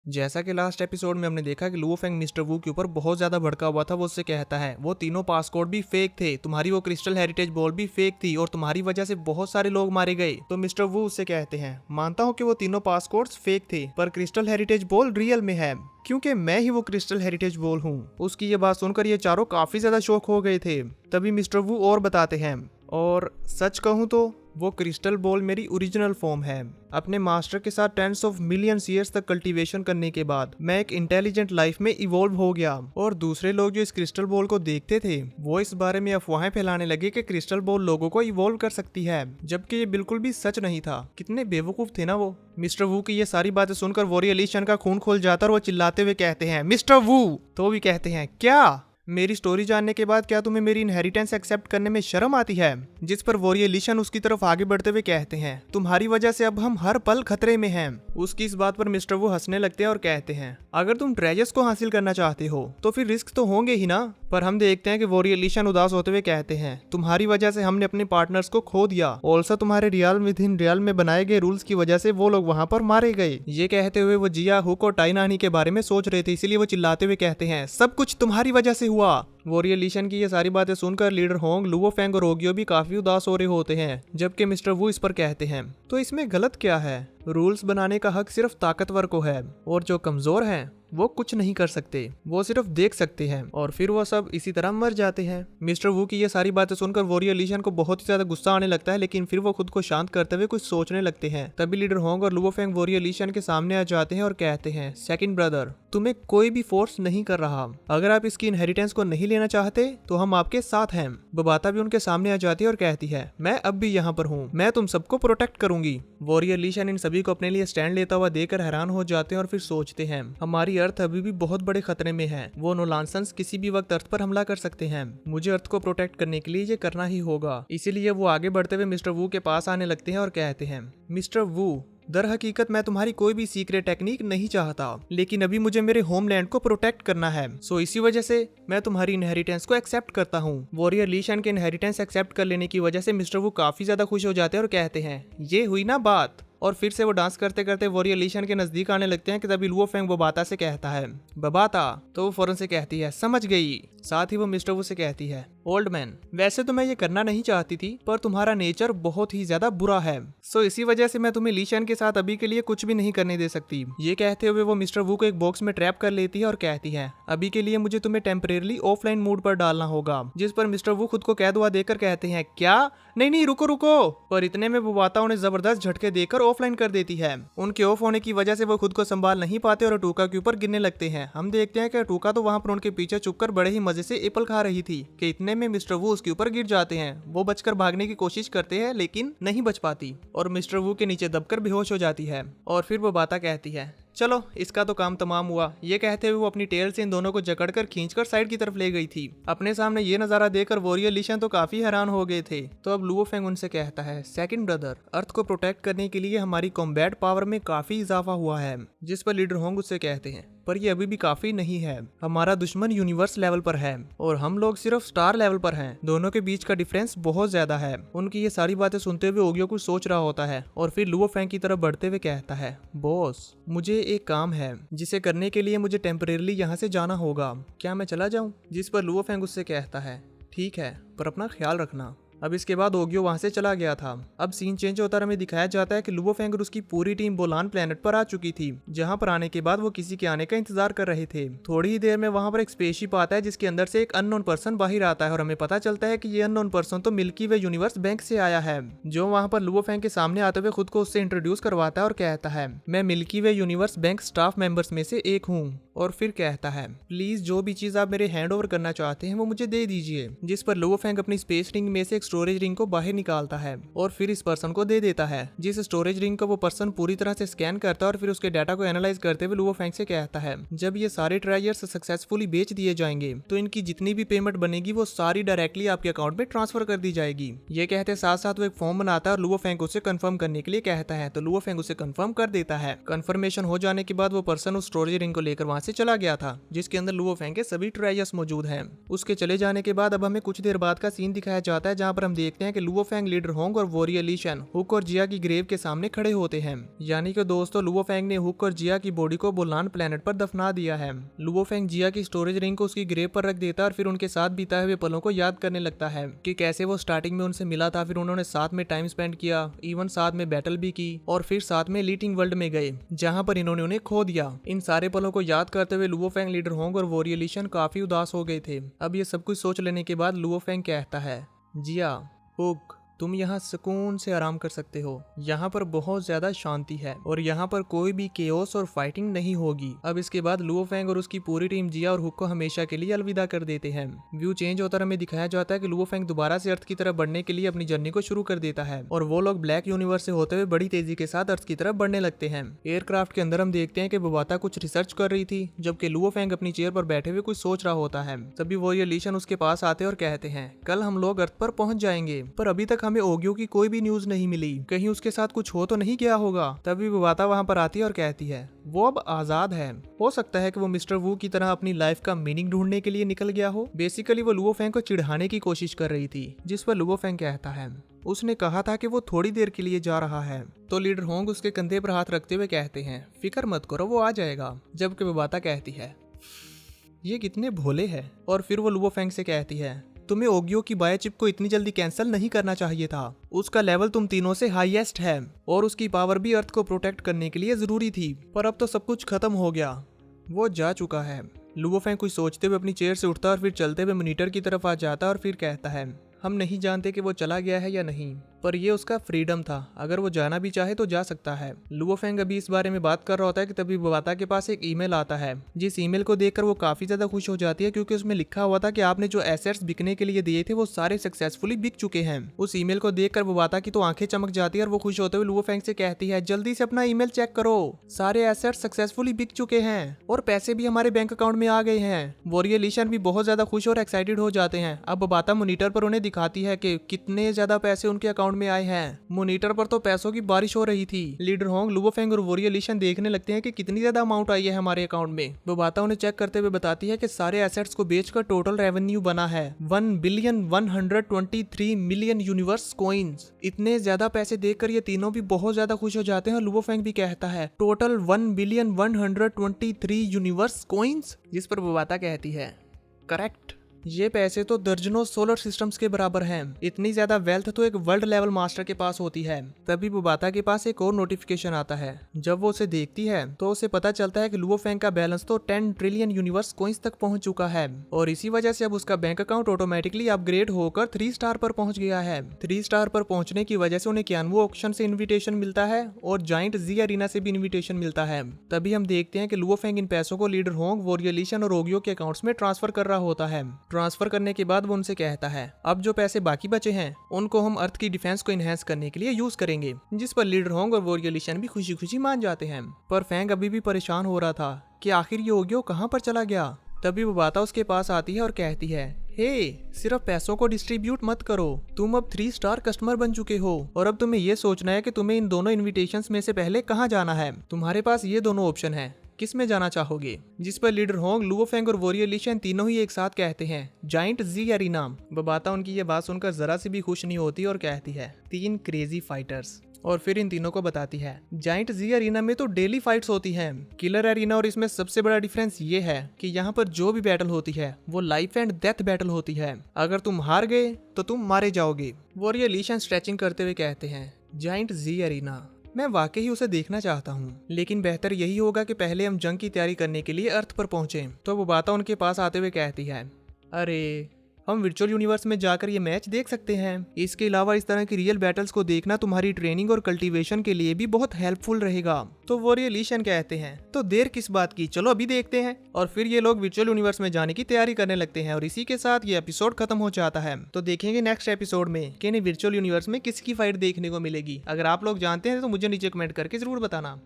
जैसा कि last episode में हमने देखा कि लुओ फेंग मिस्टर वू के ऊपर बहुत ज्यादा भड़का हुआ था। वो उससे कहता है वो तीनों पासकोड भी फेक थे, तुम्हारी वो क्रिस्टल हेरिटेज बॉल भी फेक थी और तुम्हारी वजह से बहुत सारे लोग मारे गए। तो मिस्टर वू उससे कहते हैं मानता हूँ कि वो तीनों पासकोड्स फेक थे, पर क्रिस्टल हेरिटेज बॉल रियल में है क्योंकि मैं ही वो क्रिस्टल हेरिटेज बॉल हूँ। उसकी ये बात सुनकर ये चारों काफी ज्यादा शॉक हो गए थे। तभी मिस्टर वू और बताते हैं, और सच कहूँ तो वो क्रिस्टल बॉल मेरी ओरिजिनल फॉर्म है। अपने मास्टर के साथ टेंस ऑफ मिलियंस ईयर्स तक कल्टीवेशन करने के बाद मैं एक इंटेलिजेंट लाइफ में इवॉल्व हो गया। और दूसरे लोग जो इस क्रिस्टल बॉल को देखते थे वो इस बारे में अफवाहें फैलाने लगे कि क्रिस्टल बॉल लोगों को इवॉल्व कर सकती है, जबकि ये बिल्कुल भी सच नहीं था। कितने बेवकूफ थे ना वो। मिस्टर वू की ये सारी बातें सुनकर वॉरियर ली शन का खून खोल जाता और वो चिल्लाते हुए कहते हैं मिस्टर वू। तो भी कहते हैं क्या मेरी स्टोरी जानने के बाद क्या तुम्हें मेरी इनहेरिटेंस एक्सेप्ट करने में शर्म आती है। जिस पर वॉरियर ली शन उसकी तरफ आगे बढ़ते हुए कहते हैं तुम्हारी वजह से अब हम हर पल खतरे में हैं। उसकी इस बात पर मिस्टर वो हंसने लगते हैं और कहते हैं अगर तुम ट्रेजर्स को हासिल करना चाहते हो तो फिर रिस्क तो होंगे ही ना। पर हम देखते हैं कि वॉरियर ली शन उदास होते हुए कहते हैं तुम्हारी वजह से हमने अपने पार्टनर्स को खो दिया। ऑल्सो तुम्हारे रियल विद इन रियल में बनाए गए रूल्स की वजह से वो लोग वहां पर मारे गए। ये कहते हुए वो जिया हुक और टाई नानी के बारे में सोच रहे थे, इसीलिए वो चिल्लाते हुए कहते हैं सब कुछ तुम्हारी वजह से हुआ। वॉरियर ली शन की ये सारी बातें सुनकर लीडर होंग, लुओ फेंग और ओगियो भी काफी उदास हो रहे होते हैं, जबकि मिस्टर वू इस पर कहते हैं तो इसमें गलत क्या है। रूल्स बनाने का हक सिर्फ ताकतवर को है और जो कमजोर हैं वो कुछ नहीं कर सकते, वो सिर्फ देख सकते हैं। और फिर वो सब इसी तरह मर जाते हैं। मिस्टर वू की ये सारी बातें सुनकर वॉरियर ली शन को बहुत ही ज्यादा गुस्सा आने लगता है, लेकिन फिर वो खुद को शांत करते हुए कुछ सोचने लगते हैं। तभी लीडर होंग और लुओ फेंग वॉरियर ली शन के सामने आ जाते हैं और कहते हैं सेकंड ब्रदर तुम्हें कोई भी फोर्स नहीं कर रहा, अगर आप इसकी इनहेरिटेंस को नहीं लेना चाहते तो हम आपके साथ हैं। बबाता भी उनके सामने आ जाती है और कहती है मैं अब भी यहाँ पर हूँ, मैं तुम सबको प्रोटेक्ट करूंगी। वॉरियर ली शन इन सभी को अपने लिए स्टैंड लेता हुआ देखकर हैरान हो जाते हैं और फिर सोचते हैं हमारी अर्थ अभी भी बहुत बड़े खतरे में है। वो नोलांसन्स किसी भी वक्त अर्थ पर हमला कर सकते हैं। मुझे अर्थ को प्रोटेक्ट करने के लिए ये करना ही होगा। इसीलिए वो आगे बढ़ते हुए मिस्टर वू के पास आने लगते हैं और कहते हैं मिस्टर वू दर हकीकत मैं तुम्हारी कोई भी सीक्रेट टेक्निक नहीं चाहता, लेकिन अभी मुझे मेरे होमलैंड को प्रोटेक्ट करना है, सो इसी वजह से मैं तुम्हारी इनहेरिटेंस को एक्सेप्ट करता हूँ। वॉरियर ली शन के इनहेरिटेंस एक्सेप्ट कर लेने की वजह से मिस्टर वू काफी ज्यादा खुश हो जाते हैं और कहते हैं ये हुई ना बात। और फिर से वो डांस करते करते वॉरियर ली शन के नजदीक आने लगते हैं कि तभी लुओ फेंग बबाता से कहता है बबाता। तो वो फौरन से कहती है समझ गई। साथ ही वो मिस्टर वू से कहती है ओल्ड मैन वैसे तो मैं ये करना नहीं चाहती थी, पर तुम्हारा नेचर बहुत ही ज्यादा बुरा है, सो इसी वजह से मैं तुम्हें ली शन के साथ अभी के लिए कुछ भी नहीं करने दे सकती। ये कहते हुए वो मिस्टर वू को एक बॉक्स में ट्रैप कर लेती है और कहती है अभी के लिए मुझे तुम्हें टेम्परेरी ऑफलाइन मूड पर डालना होगा। जिस पर मिस्टर वू खुद को कह दुआ देकर कहते हैं क्या नहीं नहीं रुको रुको। पर इतने में बबाता उन्हें जबरदस्त झटके देकर ऑफलाइन कर देती है। उनके ऑफ होने की वजह से वो खुद को संभाल नहीं पाते और अटूका के ऊपर गिरने लगते हैं। हम देखते हैं कि अटूका तो वहां पर उनके पीछे छुपकर बड़े ही मजे से एप्पल खा रही थी कि इतने में मिस्टर वू उसके ऊपर गिर जाते हैं। वो बचकर भागने की कोशिश करते हैं लेकिन नहीं बच पाती और मिस्टर वू के नीचे दबकर बेहोश हो जाती है। और फिर वो बाता कहती है चलो इसका तो काम तमाम हुआ। ये कहते हुए वो अपनी टेल से इन दोनों को जकड़कर खींचकर साइड की तरफ ले गई थी। अपने सामने ये नजारा देखकर वॉरियर ली शन तो काफी हैरान हो गए थे। तो अब लुओ फेंग उनसे कहता है सेकंड ब्रदर अर्थ को प्रोटेक्ट करने के लिए हमारी कॉम्बैट पावर में काफी इजाफा हुआ है। जिस पर लीडर होंग उससे कहते हैं पर ये अभी भी काफी नहीं है, हमारा दुश्मन यूनिवर्स लेवल पर है और हम लोग सिर्फ स्टार लेवल पर हैं। दोनों के बीच का डिफरेंस बहुत ज्यादा है। उनकी ये सारी बातें सुनते हुए ओगियो कुछ सोच रहा होता है और फिर लुओ फेंग की तरफ बढ़ते हुए कहता है बॉस मुझे एक काम है जिसे करने के लिए मुझे टेम्परेरी यहाँ से जाना होगा, क्या मैं चला जाऊँ। जिस पर लुओ फेंग उससे कहता है ठीक है पर अपना ख्याल रखना। अब इसके बाद ओगियो वहां से चला गया था। अब सीन चेंज होता हमें दिखाया जाता है कि लुओ फेंग और उसकी पूरी टीम बोलान प्लेनेट पर आ चुकी थी, जहां पर आने के बाद वो किसी के आने का इंतजार कर रहे थे। थोड़ी ही देर में वहां पर एक स्पेसशिप आता है जिसके अंदर से एक अननोन पर्सन बाहर आता है और हमें पता चलता है कि ये अननोन पर्सन तो मिल्की वे यूनिवर्स बैंक से आया है, जो वहां पर लुओ फेंग के सामने आते हुए खुद को उससे इंट्रोड्यूस करवाता है और कहता है मैं मिल्की वे यूनिवर्स बैंक स्टाफ मेंबर्स में से एक हूँ। और फिर कहता है प्लीज जो भी चीज आप मेरे हैंड ओवर करना चाहते हैं वो मुझे दे दीजिए। जिस पर लुओ फेंग अपनी स्पेस रिंग में से एक स्टोरेज रिंग को बाहर निकालता है और फिर इस पर्सन को दे देता है। जिस स्टोरेज रिंग को वो पर्सन पूरी तरह से स्कैन करता है और फिर उसके डाटा को एनालाइज करते हुए लुओ फेंग से कहता है जब ये सारे ट्रायर्स सक्सेसफुली बेच दिए जाएंगे तो इनकी जितनी भी पेमेंट बनेगी वो सारी डायरेक्टली आपके अकाउंट में ट्रांसफर कर दी जाएगी। ये कहते साथ साथ वो एक फॉर्म बनाता है और लुओ फेंग उसे कंफर्म करने के लिए कहता है, तो लुओ फेंग उसे कंफर्म कर देता है। कंफर्मेशन हो जाने के बाद वो पर्सन उस स्टोरेज रिंग को लेकर वहां से चला गया था, जिसके अंदर लुओ फेंग के सभी ट्रेजर्स मौजूद हैं। उसके चले जाने के बाद अब हमें कुछ देर बाद का सीन दिखाया जाता है, जहाँ पर हम देखते हैं कि लुओ फेंग, लीडर होंग और वॉरियर ली शन हुक और जिया की ग्रेव के सामने खड़े होते हैं। यानी कि दोस्तों, लुओ फेंग ने हुक और जिया की बॉडी को बोलान प्लेनेट पर दफना दिया है। लुओ फेंग जिया की स्टोरेज रिंग को उसकी ग्रेव पर रख देता है और फिर उनके साथ बिताए हुए पलों को याद करने लगता है कि कैसे वो स्टार्टिंग में उनसे मिला था, फिर उन्होंने साथ में टाइम स्पेंड किया, इवन साथ में बैटल भी की और फिर साथ में लीटिंग वर्ल्ड में गए, जहां पर इन्होंने उन्हें खो दिया। इन सारे पलों को याद करते हुए लुओ फेंग, लीडर होंग और वॉरियर ली शन काफी उदास हो गए थे। अब ये सब कुछ सोच लेने के बाद लुओ फेंग कहता है, जिया, हुक, तुम यहाँ सुकून से आराम कर सकते हो। यहाँ पर बहुत ज्यादा शांति है और यहाँ पर कोई भी केओस और फाइटिंग नहीं होगी। अब इसके बाद लुओ फेंग और उसकी पूरी टीम जिया और हुक को हमेशा के लिए अलविदा कर देते हैं। व्यू चेंज होता हमें दिखाया जाता है कि लुओ फेंग दोबारा से अर्थ की तरफ बढ़ने के लिए अपनी जर्नी को शुरू कर देता है और वो लोग ब्लैक यूनिवर्स से होते हुए बड़ी तेजी के साथ अर्थ की तरफ बढ़ने लगते हैं। एयरक्राफ्ट के अंदर हम देखते हैं कि बुबाता कुछ रिसर्च कर रही थी, जबकि लुओ फेंग अपनी चेयर पर बैठे हुए कुछ सोच रहा होता है। तभी वॉरियर ली शन उसके पास आते और कहते हैं, कल हम लोग अर्थ पर पहुंच जाएंगे, पर अभी तक हमें ओगियो की कोई भी न्यूज नहीं मिली, कहीं उसके साथ कुछ हो तो नहीं गया होगा। तभी बुबाता वहां पर आती है और कहती है, वो अब आजाद है, हो सकता है कि वो मिस्टर वू की तरह अपनी लाइफ का मीनिंग ढूंढने के लिए निकल गया हो। बेसिकली वो लुओ फेंग को चिढ़ाने की कोशिश कर रही थी, जिस पर लुओ फेंग कहता है, उसने कहा था कि वो थोड़ी देर के लिए जा रहा है। तो लीडर होंग उसके कंधे पर हाथ रखते हुए कहते हैं, फिक्र मत करो, वो आ जाएगा। जबकि बुबाता कहती है, ये कितने भोले हैं। और फिर वो लुओ फेंग से कहती है, तुम्हें ओगियो की बायोचिप को इतनी जल्दी कैंसिल नहीं करना चाहिए था, उसका लेवल तुम तीनों से हाईएस्ट है और उसकी पावर भी अर्थ को प्रोटेक्ट करने के लिए जरूरी थी, पर अब तो सब कुछ खत्म हो गया, वो जा चुका है। लुओ फेंग कुछ सोचते हुए अपनी चेयर से उठता और फिर चलते हुए मॉनिटर की तरफ आ जाता और फिर कहता है, हम नहीं जानते कि वो चला गया है या नहीं, पर ये उसका फ्रीडम था, अगर वो जाना भी चाहे तो जा सकता है। लुओ फेंग अभी इस बारे में बात कर रहा होता है कि तभी बुबाता के पास एक ईमेल आता है, जिस ईमेल को देखकर वो काफी ज्यादा खुश हो जाती है, क्योंकि उसमें लिखा हुआ था कि आपने जो एसेट्स बिकने के लिए दिए थे वो सारे सक्सेसफुली बिक चुके हैं। उस ईमेल को देखकर बुबाता की तो आंखें चमक जाती है और वो खुश होते हुए लुओ फेंग से कहती है, जल्दी से अपना ईमेल चेक करो, सारे एसेट्स सक्सेसफुली बिक चुके हैं और पैसे भी हमारे बैंक अकाउंट में आ गए हैं। वॉरियर ली शन भी बहुत ज्यादा खुश और एक्साइटेड हो जाते हैं। अब बुबाता मॉनिटर पर उन्हें दिखाती है कि कितने ज्यादा पैसे उनके अकाउंट में आए हैं। मॉनिटर पर तो पैसों की बारिश हो रही थी। लीडर होंग, लुओ फेंग और वॉरियर ली शन देखने लगते हैं कि कितनी ज्यादा अमाउंट आई है हमारे अकाउंट में। बुबाता उन्हें चेक करते हुए बताती है कि सारे एसेट्स को बेचकर टोटल रेवेन्यू बना है 1,123 मिलियन यूनिवर्स कॉइन्स। इतने ज्यादा पैसे देखकर ये तीनों भी बहुत ज्यादा खुश हो जाते हैं और लुओ फेंग भी कहता है, टोटल 1,123 यूनिवर्स कॉइन्स, जिस पर बुबाता कहती है, करेक्ट, ये पैसे तो दर्जनों सोलर सिस्टम्स के बराबर हैं। इतनी ज्यादा वेल्थ तो एक वर्ल्ड लेवल मास्टर के पास होती है। तभी बुबाता के पास एक और नोटिफिकेशन आता है। जब वो उसे देखती है तो उसे पता चलता है कि लुओ फेंग का बैलेंस तो 10 ट्रिलियन यूनिवर्स कॉइन्स तक पहुंच चुका है और इसी वजह से अब उसका बैंक अकाउंट ऑटोमेटिकली अपग्रेड होकर 3 स्टार पर पहुंच गया है। 3 स्टार पर पहुंचने की वजह से उन्हें कियानवो ऑक्शन से इन्विटेशन मिलता है और जाइंट जी अरीना से भी इन्विटेशन मिलता है। तभी हम देखते हैं कि लुओ फेंग इन पैसों को लीडर होंग, वॉरियर ली शन और ओगियो के अकाउंट्स में ट्रांसफर कर रहा होता है। ट्रांसफर करने के बाद वो उनसे कहता है, अब जो पैसे बाकी बचे हैं उनको हम अर्थ की डिफेंस को इनहेंस करने के लिए यूज करेंगे, जिस पर लीडर होंग और वॉरियर ली शन भी खुशी खुशी मान जाते हैं। पर फेंग अभी भी परेशान हो रहा था कि आखिर ये ओगियो कहाँ पर चला गया। तभी वो बुबाता उसके पास आती है और कहती है, हे, सिर्फ पैसों को डिस्ट्रीब्यूट मत करो, तुम अब 3 स्टार कस्टमर बन चुके हो और अब तुम्हें ये सोचना है कि तुम्हें इन दोनों इन्विटेशंस में से पहले कहाँ जाना है। तुम्हारे पास ये दोनों ऑप्शन है, किस में जाना चाहोगे। जिस पर लीडर होंग, लुओ फेंग और वॉरियर ली शन तीनों ही एक साथ कहते हैं, जाइंट जी अरीना। बुबाता उनकी ये बात सुनकर जरा सी भी खुश नहीं होती और कहती है, 3 क्रेजी फाइटर्स। और फिर इन तीनों को बताती है, जाइंट जी अरीना में तो डेली फाइट्स होती हैं, किलर अरीना और इसमें सबसे बड़ा डिफरेंस ये है कि यहाँ पर जो भी बैटल होती है वो लाइफ एंड डेथ बैटल होती है। अगर तुम हार गए तो तुम मारे जाओगे। वॉरियर ली शन स्ट्रेचिंग करते हुए कहते हैं, जाइंट जी अरीना, मैं वाकई उसे देखना चाहता हूँ, लेकिन बेहतर यही होगा कि पहले हम जंग की तैयारी करने के लिए अर्थ पर पहुंचे। तो बुबाता उनके पास आते हुए कहती है, अरे, हम वर्चुअल यूनिवर्स में जाकर ये मैच देख सकते हैं। इसके अलावा इस तरह की रियल बैटल्स को देखना तुम्हारी ट्रेनिंग और कल्टीवेशन के लिए भी बहुत हेल्पफुल रहेगा। तो वॉरियर ली शन कहते हैं, तो देर किस बात की, चलो अभी देखते हैं। और फिर ये लोग वर्चुअल यूनिवर्स में जाने की तैयारी करने लगते हैं और इसी के साथ ये एपिसोड खत्म हो जाता है। तो देखेंगे नेक्स्ट एपिसोड में कि इन्हें वर्चुअल यूनिवर्स में किसकी फाइट देखने को मिलेगी। अगर आप लोग जानते हैं तो मुझे नीचे कमेंट करके जरूर बताना।